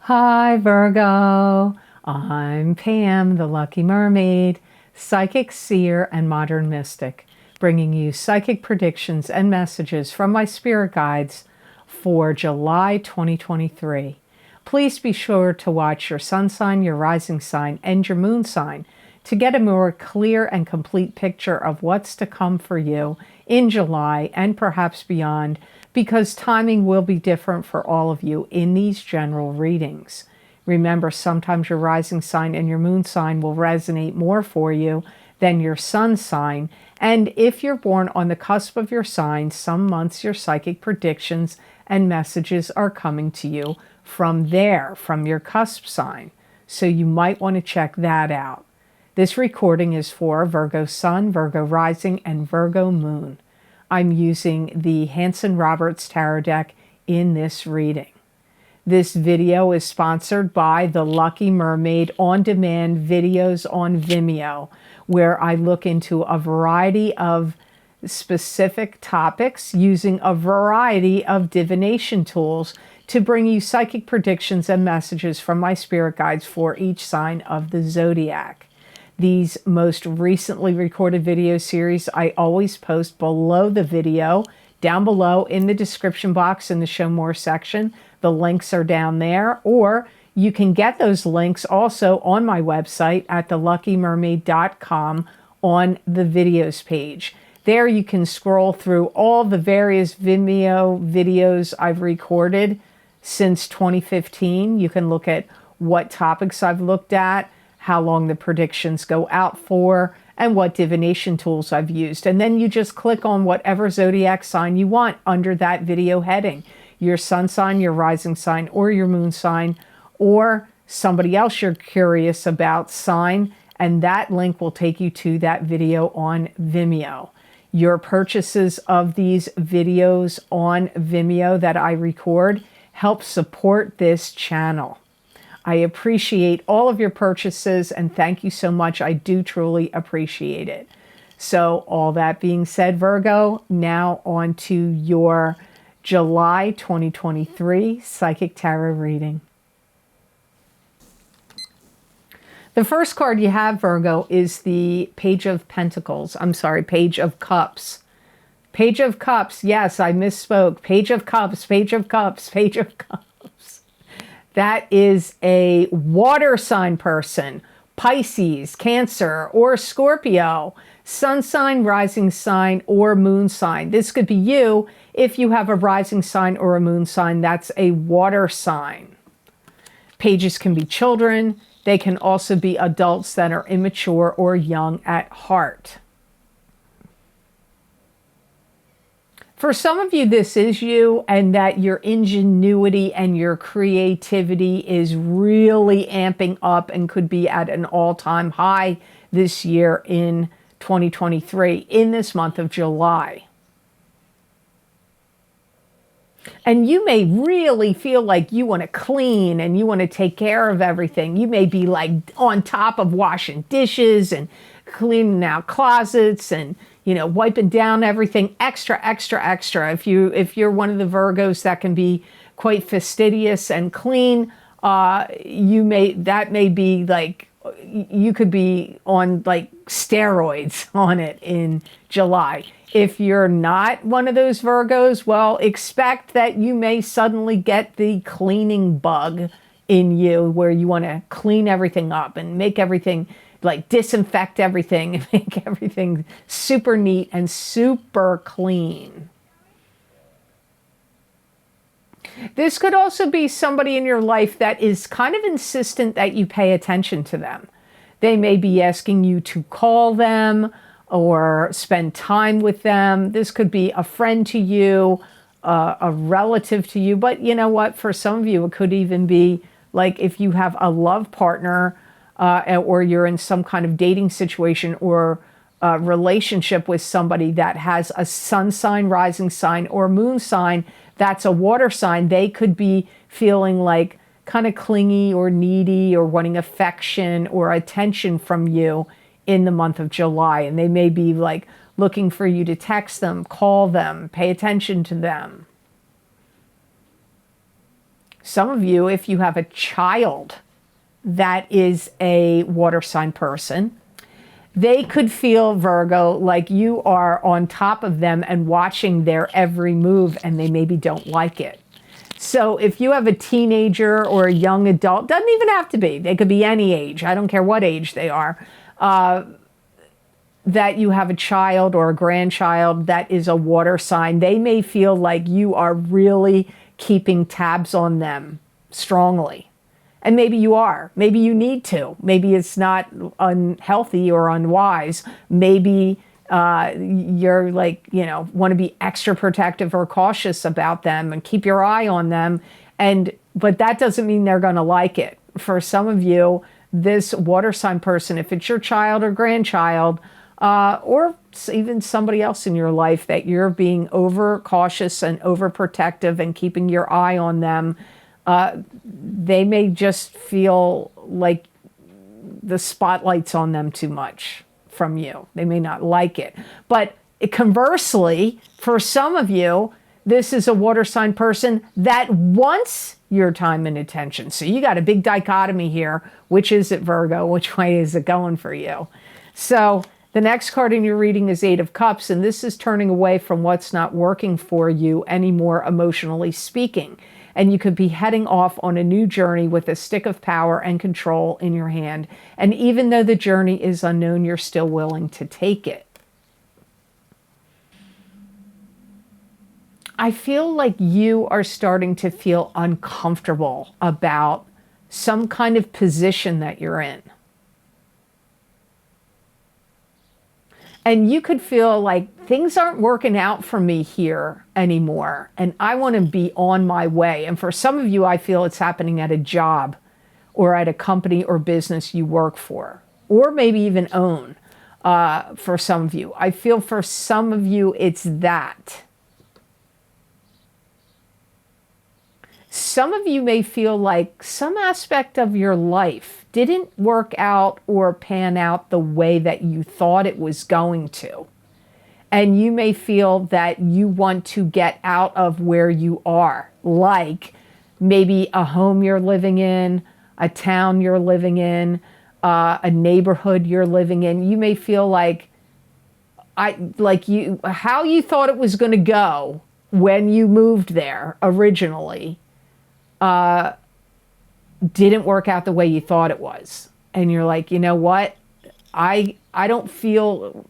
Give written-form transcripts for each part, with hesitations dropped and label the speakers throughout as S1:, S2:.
S1: Hi Virgo, I'm Pam, the Lucky Mermaid, psychic seer and modern mystic, bringing you psychic predictions and messages from my spirit guides for July 2023. Please be sure to watch your sun sign, your rising sign, and your moon sign to get a more clear and complete picture of what's to come for you in July and perhaps beyond, because timing will be different for all of you in these general readings. Remember, sometimes your rising sign and your moon sign will resonate more for you than your sun sign. And if you're born on the cusp of your sign, some months your psychic predictions and messages are coming to you from there, from your cusp sign. So you might want to check that out. This recording is for Virgo Sun, Virgo Rising, and Virgo Moon. I'm using the Hanson-Roberts Tarot deck in this reading. This video is sponsored by the Lucky Mermaid on-demand videos on Vimeo, where I look into a variety of specific topics using a variety of divination tools to bring you psychic predictions and messages from my spirit guides for each sign of the zodiac. These most recently recorded video series I always post below the video, down below in the description box in the Show More section. The links are down there, or you can get those links also on my website at theluckymermaid.com on the videos page. There you can scroll through all the various Vimeo videos I've recorded since 2015. You can look at what topics I've looked at, how long the predictions go out for, and what divination tools I've used. And then you just click on whatever zodiac sign you want under that video heading. Your sun sign, your rising sign, or your moon sign, or somebody else you're curious about sign, and that link will take you to that video on Vimeo. Your purchases of these videos on Vimeo that I record help support this channel. I appreciate all of your purchases, and thank you so much. I do truly appreciate it. So all that being said, Virgo, now on to your July 2023 Psychic Tarot reading. The first card you have, Virgo, is the Page of Pentacles. I'm sorry, Page of Cups. Page of Cups. Yes, I misspoke. Page of Cups, Page of Cups, Page of Cups. That is a water sign person, Pisces, Cancer, or Scorpio, sun sign, rising sign, or moon sign. This could be you if you have a rising sign or a moon sign. That's a water sign. Pages can be children. They can also be adults that are immature or young at heart. For some of you, this is you, and that your ingenuity and your creativity is really amping up and could be at an all-time high this year in 2023, in this month of July. And you may really feel like you want to clean and you want to take care of everything. You may be like on top of washing dishes and cleaning out closets and wiping down everything extra. If you're one of the Virgos that can be quite fastidious and clean, that may be like, you could be on like steroids on it in July. If you're not one of those Virgos, well, expect that you may suddenly get the cleaning bug in you, where you want to clean everything up and make everything, like disinfect everything and make everything super neat and super clean. This could also be somebody in your life that is kind of insistent that you pay attention to them. They may be asking you to call them or spend time with them. This could be a friend to you, a relative to you. But you know what? For some of you, it could even be like if you have a love partner, or you're in some kind of dating situation or a relationship with somebody that has a sun sign, rising sign, or moon sign that's a water sign. They could be feeling like kind of clingy or needy or wanting affection or attention from you in the month of July. And they may be like looking for you to text them, call them, pay attention to them. Some of you, if you have a child that is a water sign person, they could feel, Virgo, like you are on top of them and watching their every move, and they maybe don't like it. So if you have a teenager or a young adult, doesn't even have to be, they could be any age, I don't care what age they are, that you have a child or a grandchild that is a water sign, they may feel like you are really keeping tabs on them strongly. And maybe you are. Maybe you need to. Maybe it's not unhealthy or unwise. Maybe you're like, you know, want to be extra protective or cautious about them and keep your eye on them. But that doesn't mean they're going to like it. For some of you, this water sign person, if it's your child or grandchild, or even somebody else in your life that you're being over cautious and overprotective and keeping your eye on them, they may just feel like the spotlight's on them too much from you. They may not like it. But conversely, for some of you, this is a water sign person that wants your time and attention. So you got a big dichotomy here. Which is it, Virgo? Which way is it going for you? So the next card in your reading is Eight of Cups, and this is turning away from what's not working for you anymore, emotionally speaking. And you could be heading off on a new journey with a stick of power and control in your hand. And even though the journey is unknown, you're still willing to take it. I feel like you are starting to feel uncomfortable about some kind of position that you're in. And you could feel like things aren't working out for me here anymore, and I want to be on my way. And for some of you, I feel it's happening at a job or at a company or business you work for, or maybe even own. For some of you, I feel for some of you, it's that. Some of you may feel like some aspect of your life didn't work out or pan out the way that you thought it was going to. And you may feel that you want to get out of where you are, like maybe a home you're living in, a town you're living in, a neighborhood you're living in. You may feel like how you thought it was going to go when you moved there originally didn't work out the way you thought it was. And you're like, you know what? I don't feel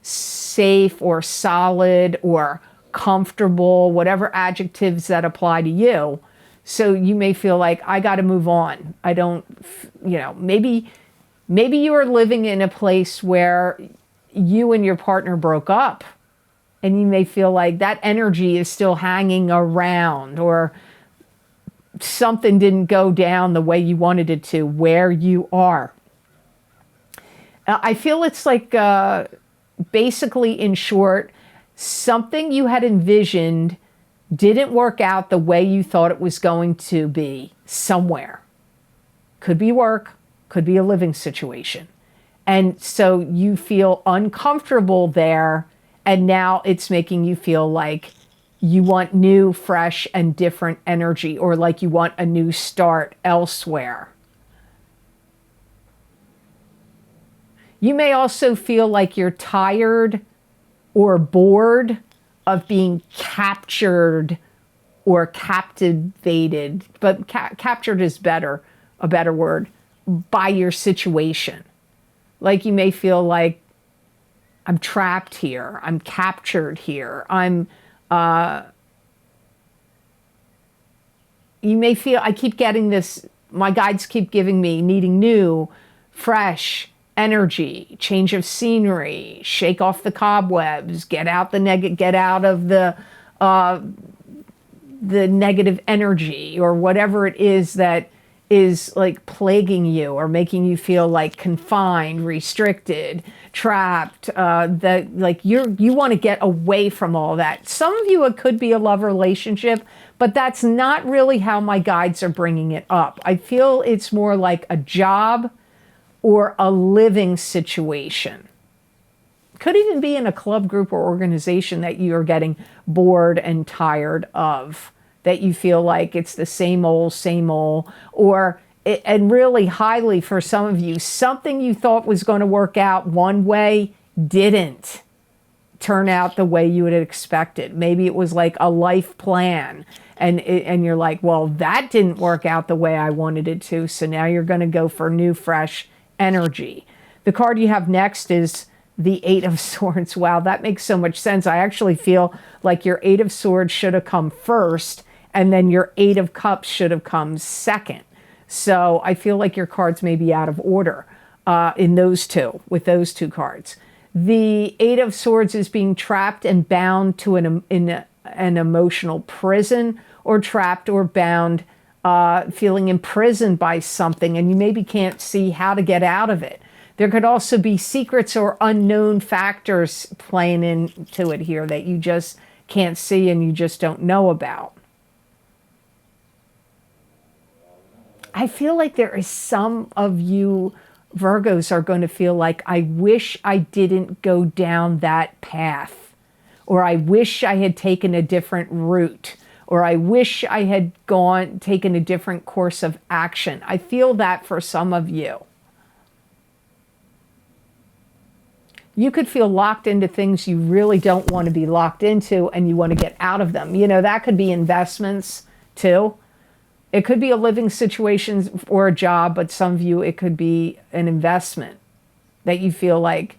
S1: safe or solid or comfortable, whatever adjectives that apply to you. So you may feel like, I got to move on. I don't, you know, maybe you are living in a place where you and your partner broke up, and you may feel like that energy is still hanging around, or something didn't go down the way you wanted it to where you are. I feel it's like, basically, in short, something you had envisioned didn't work out the way you thought it was going to be somewhere. Could be work, could be a living situation. And so you feel uncomfortable there, and now it's making you feel like you want new, fresh, and different energy, or like you want a new start elsewhere. You may also feel like you're tired or bored of being captured or captivated, but captured is a better word, by your situation. Like you may feel like, I'm trapped here, I'm captured here, you may feel, I keep getting this, my guides keep giving me needing new, fresh energy, change of scenery, shake off the cobwebs, get out of the negative energy, or whatever it is that is like plaguing you or making you feel like confined, restricted, trapped, that like you want to get away from all that. Some of you, it could be a love relationship, but that's not really how my guides are bringing it up. I feel it's more like a job or a living situation. Could even be in a club, group, or organization that you are getting bored and tired of. that you feel like it's the same old, or and really highly for some of you, something you thought was going to work out one way didn't turn out the way you had expected. Maybe it was like a life plan, and you're like, well, that didn't work out the way I wanted it to, so now you're going to go for new, fresh energy. The card you have next is the Eight of Swords. Wow, that makes so much sense. I actually feel like your Eight of Swords should have come first, and then your Eight of Cups should have come second. So I feel like your cards may be out of order with those two cards. The Eight of Swords is being trapped and bound to an emotional prison, or trapped or bound, feeling imprisoned by something, and you maybe can't see how to get out of it. There could also be secrets or unknown factors playing into it here that you just can't see and you just don't know about. I feel like there is some of you Virgos are going to feel like, I wish I didn't go down that path, or I wish I had taken a different route, or I wish I had taken a different course of action. I feel that for some of you. You could feel locked into things you really don't want to be locked into, and you want to get out of them. You know, that could be investments too. It could be a living situation or a job, but some of you, it could be an investment that you feel like,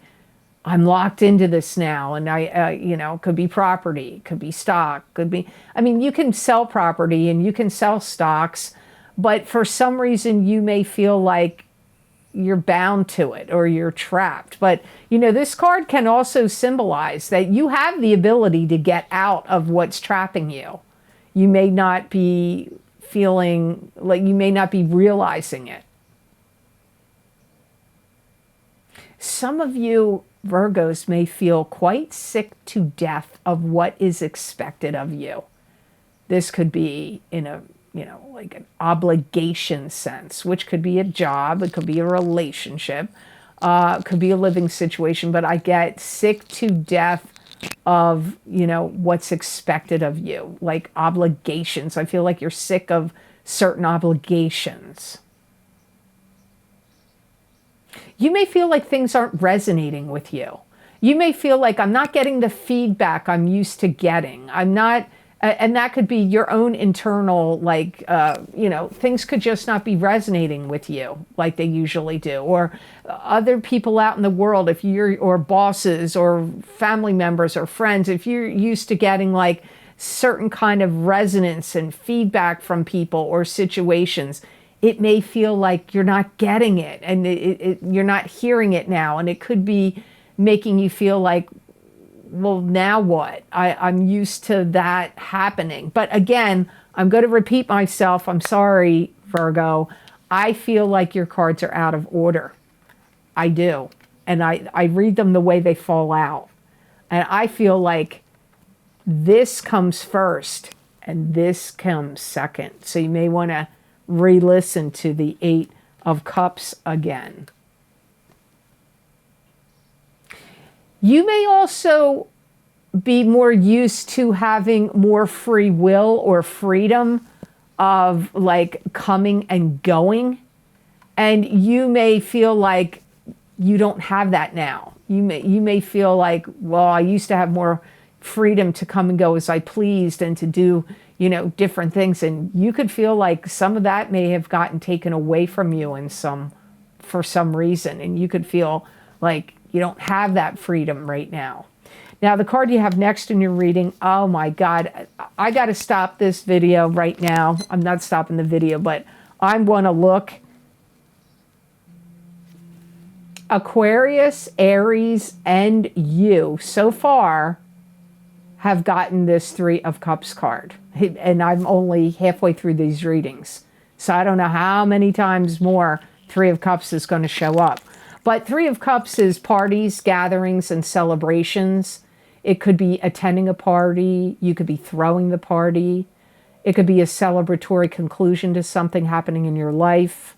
S1: I'm locked into this now. And could be property, could be stock, you can sell property and you can sell stocks, but for some reason you may feel like you're bound to it or you're trapped. But, this card can also symbolize that you have the ability to get out of what's trapping you. You may not be feeling like, you may not be realizing it. Some of you Virgos may feel quite sick to death of what is expected of you. This could be in a, like an obligation sense, which could be a job, it could be a relationship, it could be a living situation, but I get sick to death of, what's expected of you, like obligations. I feel like you're sick of certain obligations. You may feel like things aren't resonating with you. You may feel like, I'm not getting the feedback I'm used to getting. I'm not, and that could be your own internal, things could just not be resonating with you like they usually do. Or other people out in the world, or bosses or family members or friends, if you're used to getting like certain kind of resonance and feedback from people or situations, it may feel like you're not getting it, and you're not hearing it now. And it could be making you feel like, well, now what? I'm used to that happening. But again, I'm going to repeat myself. I'm sorry, Virgo. I feel like your cards are out of order. I do. And I read them the way they fall out. And I feel like this comes first and this comes second. So you may want to re-listen to the Eight of Cups again. You may also be more used to having more free will or freedom of like coming and going. And you may feel like you don't have that now. You may feel like, well, I used to have more freedom to come and go as I pleased and to do, different things. And you could feel like some of that may have gotten taken away from you for some reason. And you could feel like you don't have that freedom right now. Now, the card you have next in your reading, oh my God, I got to stop this video right now. I'm not stopping the video, but I want to look. Aquarius, Aries, and you so far have gotten this Three of Cups card. And I'm only halfway through these readings. So I don't know how many times more Three of Cups is going to show up. But Three of Cups is parties, gatherings, and celebrations. It could be attending a party. You could be throwing the party. It could be a celebratory conclusion to something happening in your life.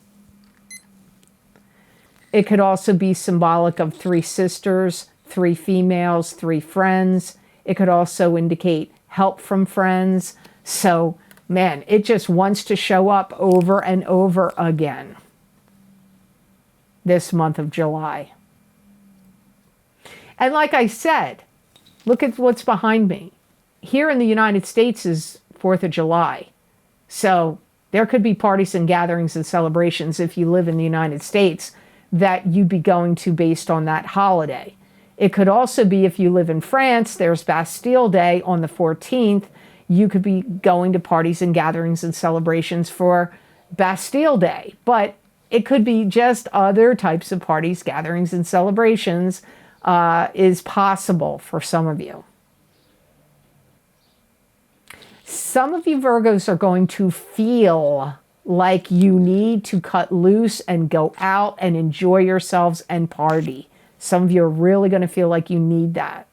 S1: It could also be symbolic of three sisters, three females, three friends. It could also indicate help from friends. So man, it just wants to show up over and over again this month of July. And like I said, look at what's behind me. Here in the United States is 4th of July. So there could be parties and gatherings and celebrations if you live in the United States that you'd be going to based on that holiday. It could also be if you live in France, there's Bastille Day on the 14th. You could be going to parties and gatherings and celebrations for Bastille Day. But it could be just other types of parties, gatherings, and celebrations is possible for some of you. Some of you Virgos are going to feel like you need to cut loose and go out and enjoy yourselves and party. Some of you are really going to feel like you need that.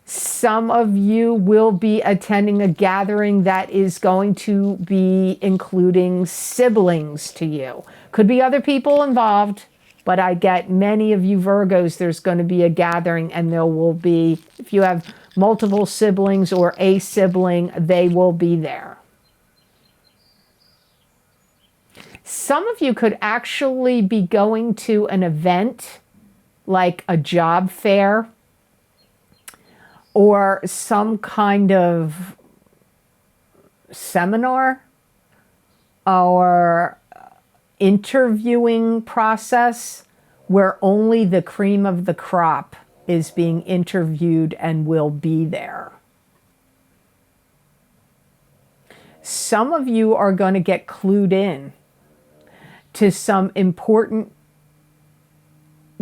S1: Some of you will be attending a gathering that is going to be including siblings to you. Could be other people involved, but I get many of you Virgos, there's going to be a gathering and there will be, if you have multiple siblings or a sibling, they will be there. Some of you could actually be going to an event like a job fair or some kind of seminar or interviewing process where only the cream of the crop is being interviewed and will be there. Some of you are going to get clued in to some important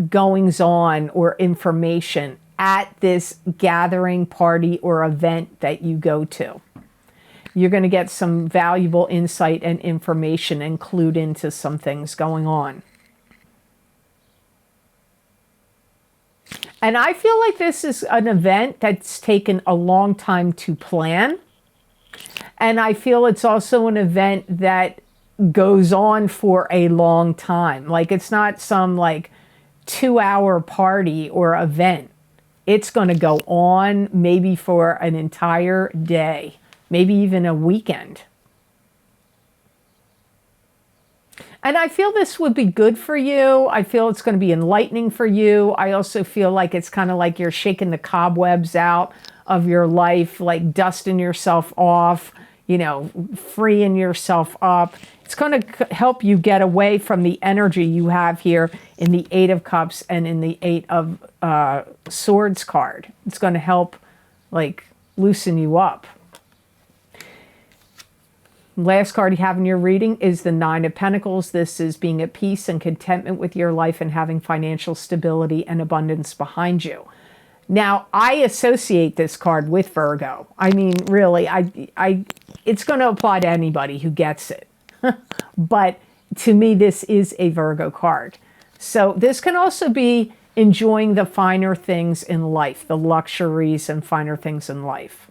S1: goings on or information at this gathering, party, or event that you go to. You're going to get some valuable insight and information and clued into some things going on. And I feel like this is an event that's taken a long time to plan. And I feel it's also an event that goes on for a long time. Like it's not some like 2-hour party or event. It's going to go on maybe for an entire day, maybe even a weekend. And I feel this would be good for you. I feel it's going to be enlightening for you. I also feel like it's kind of like you're shaking the cobwebs out of your life, like dusting yourself off, you know, freeing yourself up. It's going to help you get away from the energy you have here in the 8 of Cups and in the 8 of Swords card. It's going to help like loosen you up. Last card you have in your reading is the 9 of Pentacles. This is being at peace and contentment with your life and having financial stability and abundance behind you. Now, I associate this card with Virgo. I mean, really, it's going to apply to anybody who gets it. But to me, this is a Virgo card. So this can also be enjoying the finer things in life, the luxuries and finer things in life.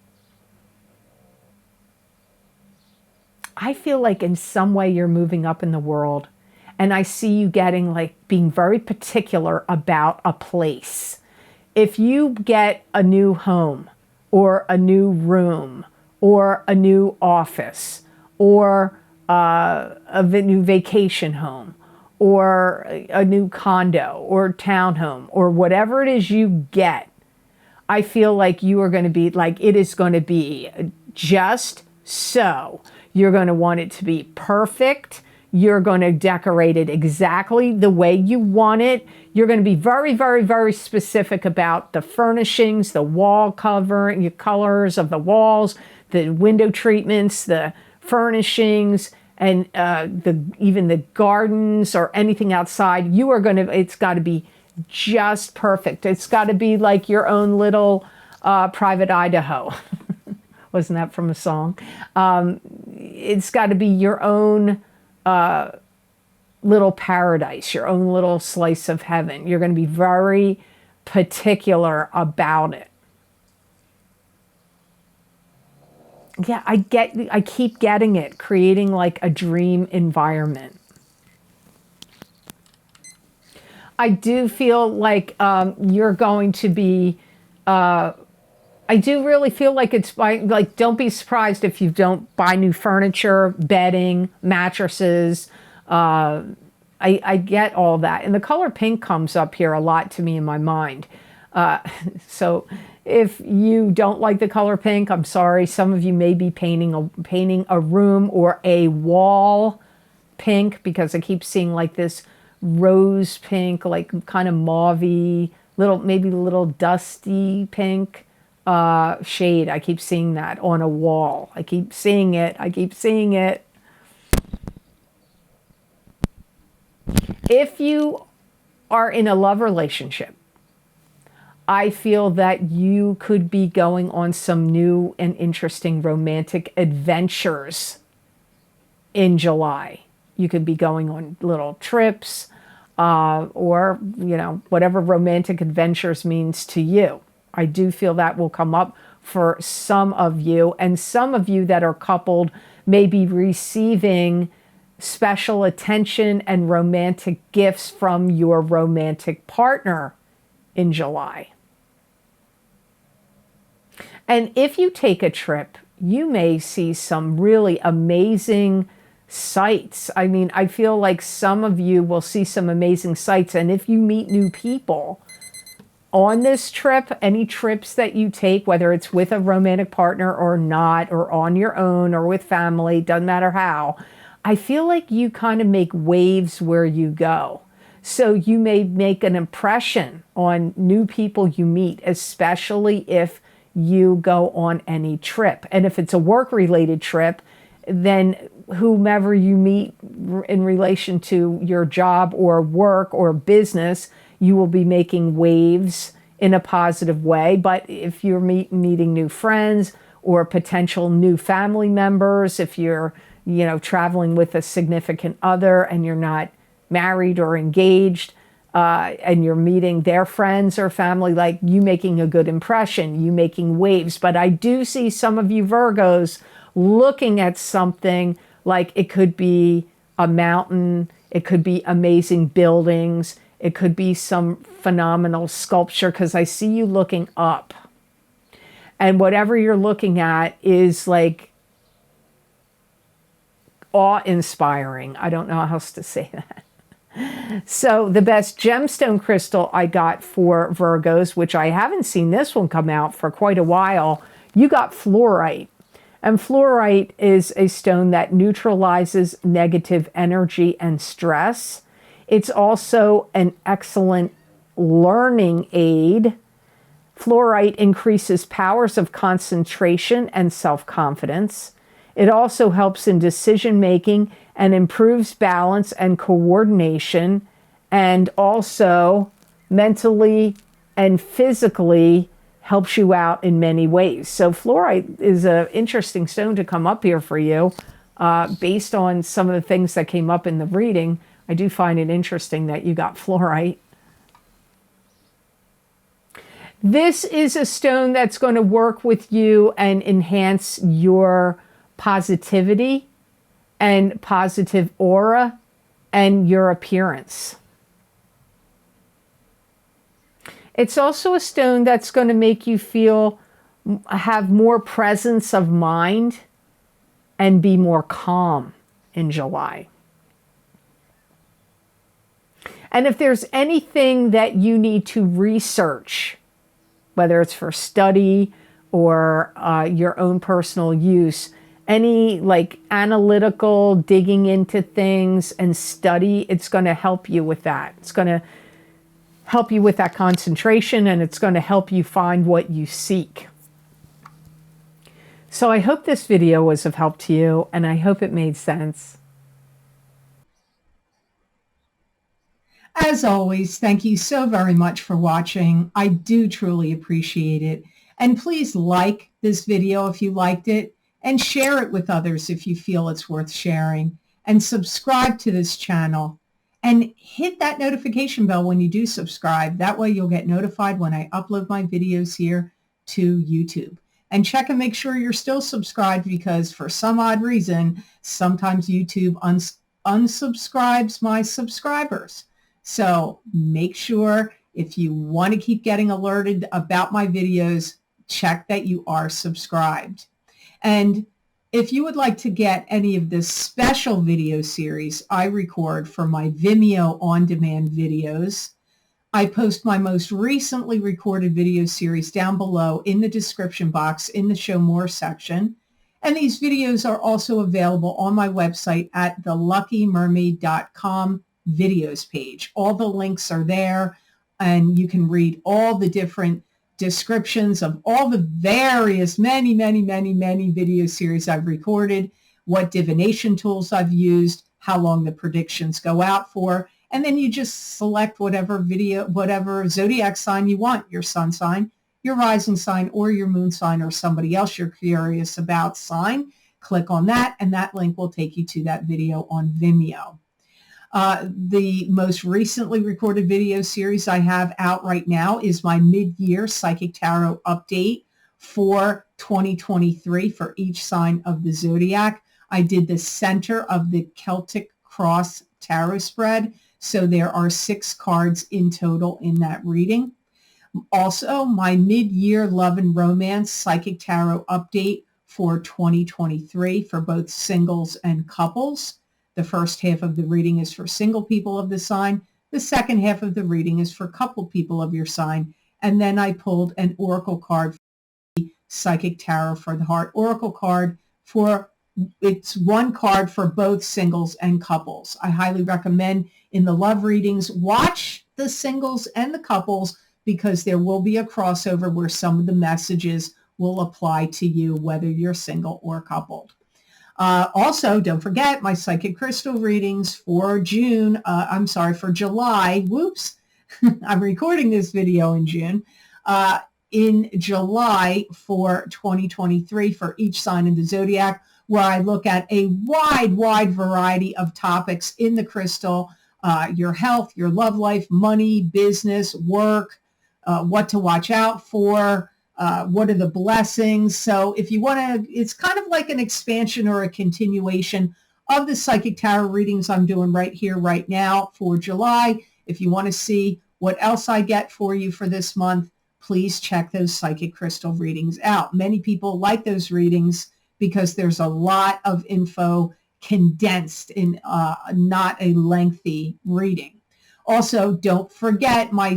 S1: I feel like in some way you're moving up in the world, and I see you getting like being very particular about a place. If you get a new home or a new room or a new office or a new vacation home or a new condo or townhome or whatever it is you get, I feel like you are going to be like, it is going to be just so. You're going to want it to be perfect. You're going to decorate it exactly the way you want it. You're going to be very, very, very specific about the furnishings, the wall covering, your colors of the walls, the window treatments, the furnishings, and even the gardens or anything outside. You are going to, it's got to be just perfect. It's got to be like your own little private Idaho. Wasn't that from a song? It's got to be your own little paradise, your own little slice of heaven. You're going to be very particular about it. Yeah, I keep getting it, creating like a dream environment. I do feel like you're going to be I do really feel like it's like, don't be surprised if you don't buy new furniture, bedding, mattresses. I get all that. And the color pink comes up here a lot to me in my mind. Uh, so if you don't like the color pink, I'm sorry. Some of you may be painting a room or a wall pink, because I keep seeing like this rose pink, like kind of mauvey, maybe little dusty pink shade. I keep seeing that on a wall. I keep seeing it. I keep seeing it. If you are in a love relationship, I feel that you could be going on some new and interesting romantic adventures in July. You could be going on little trips, or, whatever romantic adventures means to you. I do feel that will come up for some of you, and some of you that are coupled may be receiving special attention and romantic gifts from your romantic partner in July. And if you take a trip, you may see some really amazing sights. I mean, I feel like some of you will see some amazing sights. And if you meet new people on this trip, any trips that you take, whether it's with a romantic partner or not, or on your own or with family, doesn't matter how, I feel like you kind of make waves where you go. So you may make an impression on new people you meet, especially if you go on any trip. And if it's a work-related trip, then whomever you meet in relation to your job or work or business, you will be making waves in a positive way. But if you're meeting new friends or potential new family members, if you're, traveling with a significant other and you're not married or engaged, and you're meeting their friends or family, like you making a good impression, you making waves. But I do see some of you Virgos looking at something like it could be a mountain, it could be amazing buildings, it could be some phenomenal sculpture, because I see you looking up. And whatever you're looking at is like awe-inspiring. I don't know how else to say that. So the best gemstone crystal I got for Virgos, which I haven't seen this one come out for quite a while, you got fluorite. And fluorite is a stone that neutralizes negative energy and stress. It's also an excellent learning aid. Fluorite increases powers of concentration and self-confidence. It also helps in decision-making and improves balance and coordination, and also mentally and physically helps you out in many ways. So fluorite is an interesting stone to come up here for you. Based on some of the things that came up in the reading, I do find it interesting that you got fluorite. This is a stone that's going to work with you and enhance your positivity and positive aura and your appearance. It's also a stone that's going to make you have more presence of mind and be more calm in July. And if there's anything that you need to research, whether it's for study or your own personal use, any like analytical digging into things and study, it's going to help you with that. It's going to help you with that concentration, and it's going to help you find what you seek. So I hope this video was of help to you, and I hope it made sense. As always, thank you so very much for watching. I do truly appreciate it. And please like this video if you liked it, and share it with others if you feel it's worth sharing, and subscribe to this channel, and hit that notification bell when you do subscribe. That way you'll get notified when I upload my videos here to YouTube. And check and make sure you're still subscribed, because for some odd reason, sometimes YouTube unsubscribes my subscribers. So make sure, if you want to keep getting alerted about my videos,
S2: check that you are subscribed. And if you would like to get any of this special video series I record for my Vimeo on-demand videos, I post my most recently recorded video series down below in the description box in the Show More section. And these videos are also available on my website at theluckymermaid.com videos page. All the links are there, and you can read all the different descriptions of all the various many video series I've recorded, what divination tools I've used, how long the predictions go out for, and then you just select whatever zodiac sign you want, your sun sign, your rising sign, or your moon sign, or somebody else you're curious about sign. Click on that, and that link will take you to that video on Vimeo. The most recently recorded video series I have out right now is my mid-year Psychic Tarot update for 2023 for each sign of the zodiac. I did the center of the Celtic Cross Tarot spread, so there are 6 cards in total in that reading. Also, my mid-year Love and Romance Psychic Tarot update for 2023 for both singles and couples. The first half of the reading is for single people of the sign. The second half of the reading is for couple people of your sign. And then I pulled an oracle card for the Psychic Tarot for the Heart oracle card it's one card for both singles and couples. I highly recommend in the love readings, watch the singles and the couples, because there will be a crossover where some of the messages will apply to you, whether you're single or coupled. Also, don't forget my psychic crystal readings for for July. Whoops. I'm recording this video in June. In July for 2023 for each sign in the zodiac, where I look at a wide variety of topics in the crystal, your health, your love life, money, business, work, what to watch out for, what are the blessings. So if you want to, it's kind of like an expansion or a continuation of the Psychic Tarot readings I'm doing right here, right now for July. If you want to see what else I get for you for this month, please check those Psychic Crystal readings out. Many people like those readings because there's a lot of info condensed in not a lengthy reading. Also, don't forget my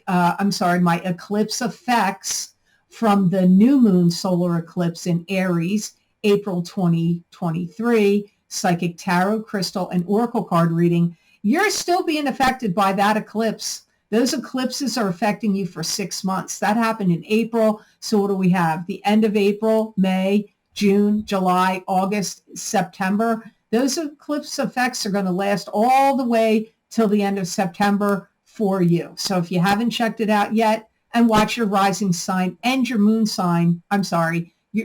S2: my eclipse effects from the new moon solar eclipse in Aries, April 2023, Psychic Tarot, Crystal, and Oracle card reading. You're still being affected by that eclipse. Those eclipses are affecting you for 6 months. That happened in April. So what do we have? The end of April, May, June, July, August, September. Those eclipse effects are going to last all the way till the end of September for you. So if you haven't checked it out yet, and watch your rising sign and your moon sign,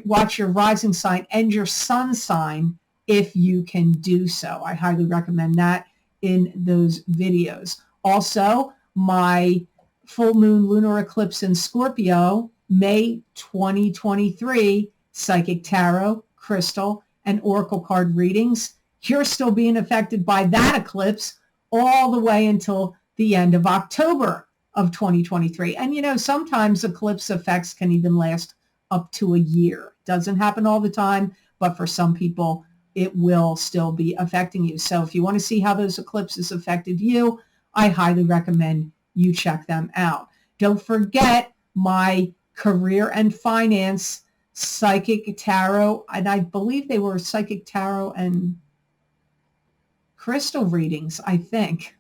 S2: watch your rising sign and your sun sign if you can do so. I highly recommend that in those videos. Also, my full moon lunar eclipse in Scorpio, May 2023, Psychic Tarot, Crystal, and Oracle card readings. You're still being affected by that eclipse all the way until the end of October of 2023. And sometimes eclipse effects can even last up to a year. Doesn't happen all the time, but for some people, it will still be affecting you. So if you want to see how those eclipses affected you, I highly recommend you check them out. Don't forget my career and finance Psychic Tarot, and I believe they were Psychic Tarot and Crystal readings, I think.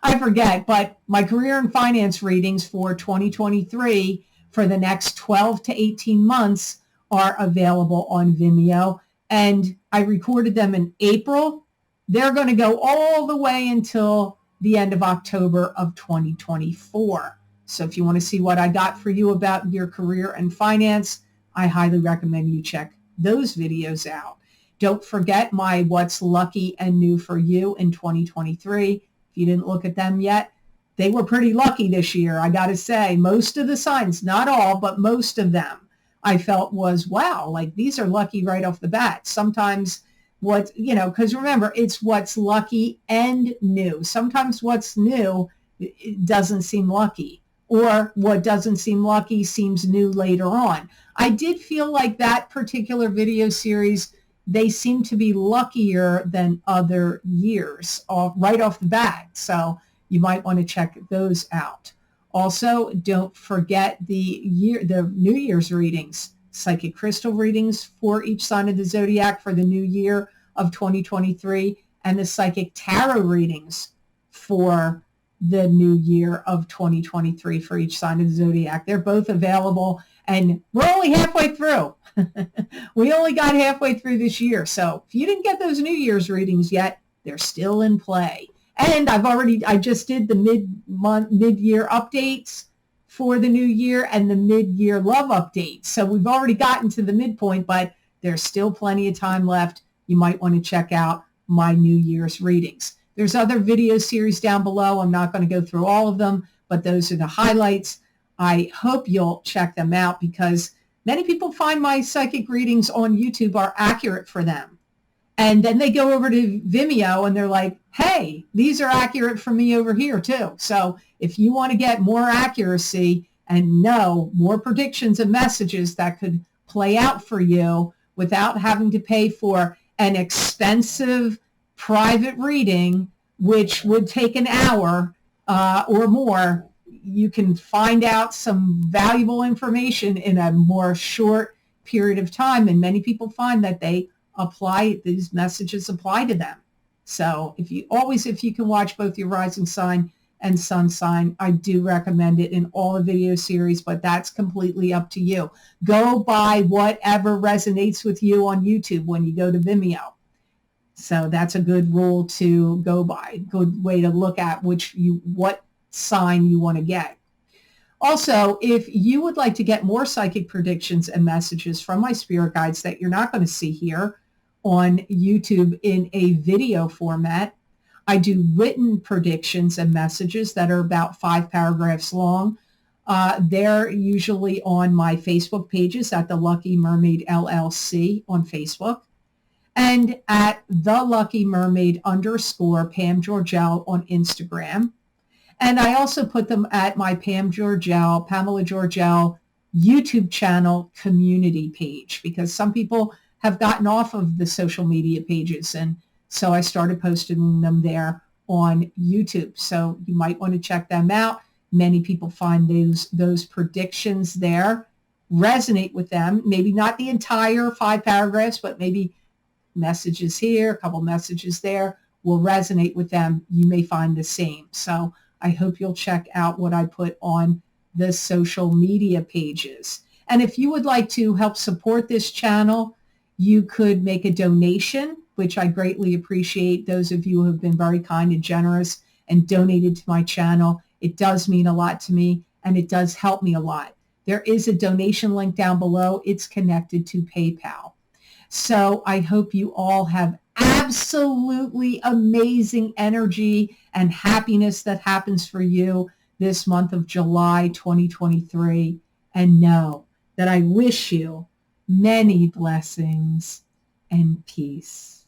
S2: I forget, but my career and finance readings for 2023 for the next 12 to 18 months are available on Vimeo, and I recorded them in April. They're going to go all the way until the end of October of 2024. So if you want to see what I got for you about your career and finance, I highly recommend you check those videos out. Don't forget my What's Lucky and New for You in 2023. If you didn't look at them yet, they were pretty lucky this year, I got to say. Most of the signs, not all, but most of them, I felt was, wow, like these are lucky right off the bat. Sometimes because remember, it's what's lucky and new. Sometimes what's new, it doesn't seem lucky. or what doesn't seem lucky seems new later on. I did feel like that particular video series, they seem to be luckier than other years right off the bat. So you might want to check those out. Also, don't forget the New Year's readings, psychic crystal readings for each sign of the zodiac for the new year of 2023, and the psychic tarot readings for the new year of 2023 for each sign of the zodiac. They're both available, and we're only halfway through. We only got halfway through this year. So if you didn't get those New Year's readings yet, they're still in play. And I just did the mid-year updates for the new year and the mid-year love updates. So we've already gotten to the midpoint, but there's still plenty of time left. You might want to check out my New Year's readings. There's other video series down below. I'm not going to go through all of them, but those are the highlights. I hope you'll check them out because many people find my psychic readings on YouTube are accurate for them. And then they go over to Vimeo and they're like, hey, these are accurate for me over here too. So if you want to get more accuracy and know more predictions and messages that could play out for you without having to pay for an expensive private reading, which would take an hour or more, you can find out some valuable information in a more short period of time. And many people find that these messages apply to them. So if you can watch both your rising sign and sun sign, I do recommend it in all the video series, but that's completely up to you. Go by whatever resonates with you on YouTube when you go to Vimeo. So that's a good rule to go by, good way to look at what sign you want to get. Also, if you would like to get more psychic predictions and messages from my spirit guides that you're not going to see here on YouTube in a video format, I do written predictions and messages that are about 5 paragraphs long. They're usually on my Facebook pages at the Lucky Mermaid LLC on Facebook, and at the Lucky Mermaid _ Pam Georgel on Instagram. And I also put them at my Pamela Georgel YouTube channel community page because some people have gotten off of the social media pages. And so I started posting them there on YouTube. So you might want to check them out. Many people find those predictions there resonate with them. Maybe not the entire 5 paragraphs, but maybe messages here, a couple messages there will resonate with them. You may find the same. So I hope you'll check out what I put on the social media pages. And if you would like to help support this channel, you could make a donation, which I greatly appreciate. Those of you who have been very kind and generous and donated to my channel. It does mean a lot to me, and it does help me a lot. There is a donation link down below. It's connected to PayPal. So I hope you all have absolutely amazing energy and happiness that happens for you this month of July 2023. And know that I wish you many blessings and peace.